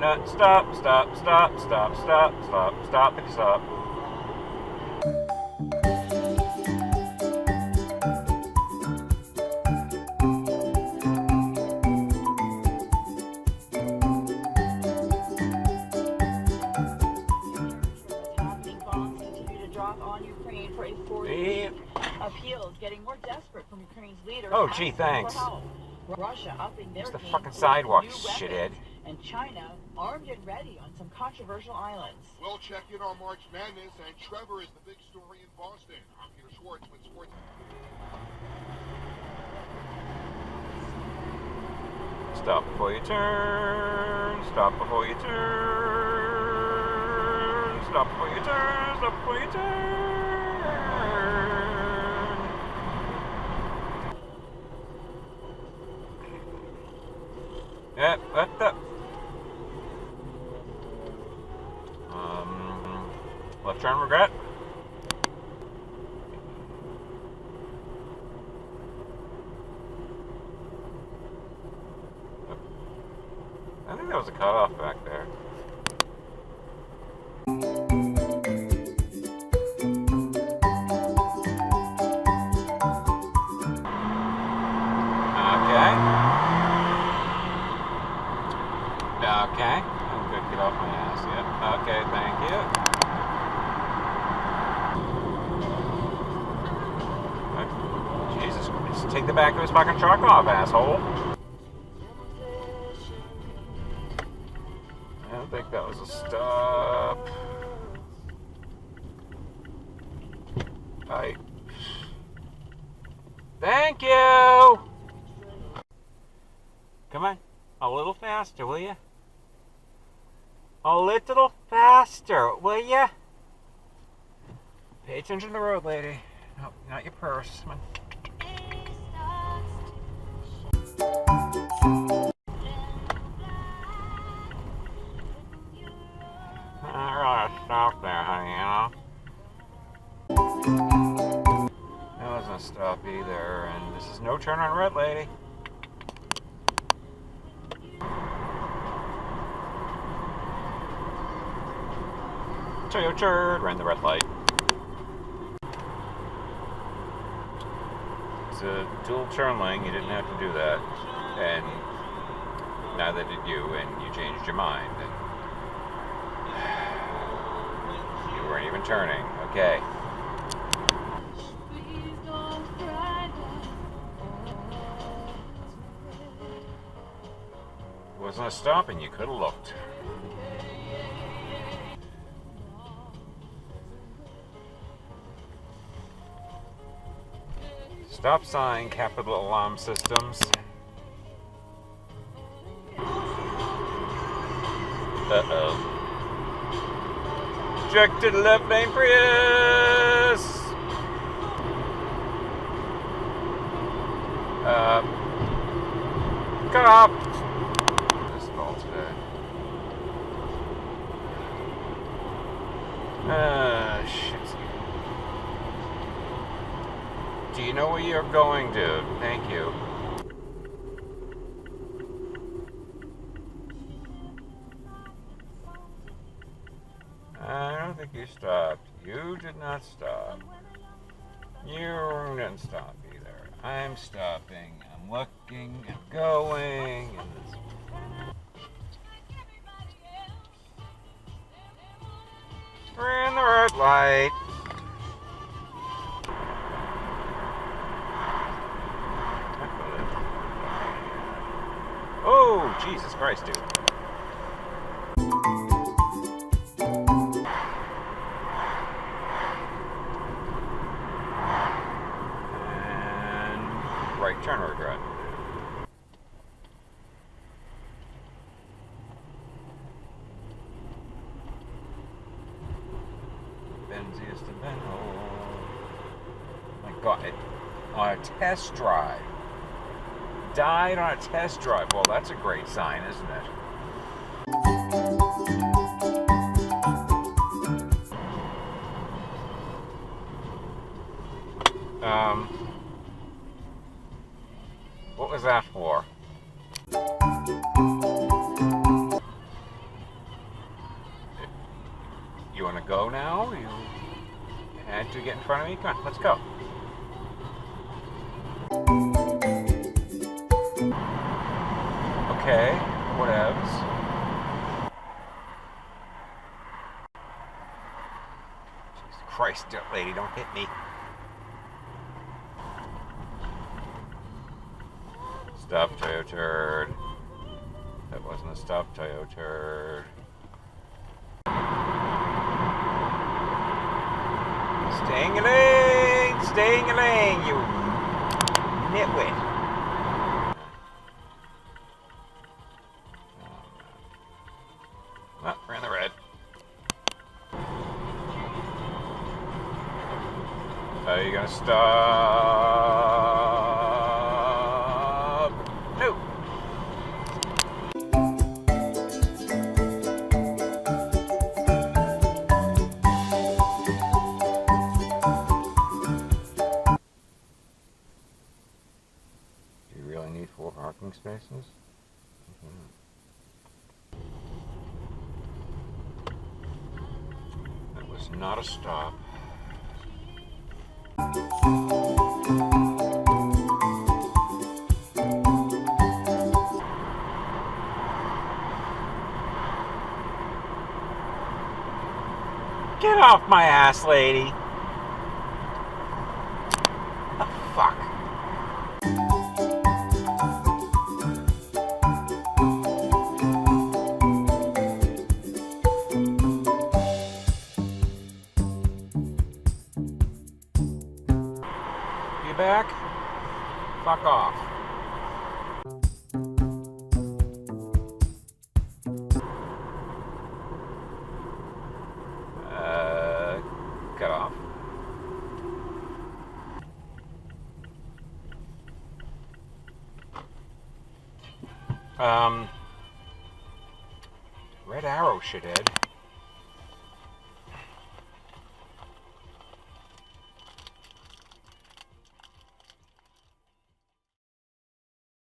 Stop, stop, stop, stop, stop, stop, stop, stop. Appeals getting more desperate from Ukraine's leaders. Oh, gee, thanks. Russia upping their it's the game fucking sidewalk, shithead. And China armed and ready on some controversial islands. We'll check in on March Madness, and Trevor is the big story in Boston. I'm Peter Schwartz with Sports. Stop before you turn. Stop before you turn. Stop before you turn. Stop before you turn. Yeah, what the? Left turn regret. I think that was a cutoff back there. Okay. I'm good. Get off my ass. Yep. Okay, thank you. Jesus Christ. Take the back of his fucking truck off, asshole. I don't think that was a stop. Thank you! Come on. A little faster, will you? A little faster, will ya? Pay attention to the road, lady. No, not your purse. Come on. I really stop there, honey, you know? That wasn't a stop either, and this is no turn on red, lady. Toyota ran the red light. It's a dual turn lane, you didn't have to do that. And neither did you, and you changed your mind. And you weren't even turning. Okay. Wasn't a stop, and you could have looked. Stop sign, capital alarm systems. Uh-oh. Ejected left lane Prius! Cut off! This call today. Shit. Do you know where you're going, dude? Thank you. I don't think you stopped. You did not stop. You didn't stop either. I'm stopping. I'm looking. I'm going. And ran the red light. Oh, Jesus Christ, dude. And right turn regret. Benziest to Benhole. My God, on a test drive. Died on a test drive. Well, that's a great sign, isn't it? What was that for? go now? You had to get in front of me? Come on, let's go. Okay, whatevs. Jesus Christ, lady, don't hit me. Stuffed Toyo turd. That wasn't a stuffed Toyo turd. Stay-in-your-lane, you nitwit. Oh, we're in the red. Are you gonna stop? No. Do you really need 4 parking spaces? That was not a stop. Get off my ass, lady. Oh, fuck. You back? Fuck off. Get off. Red arrow, shithead.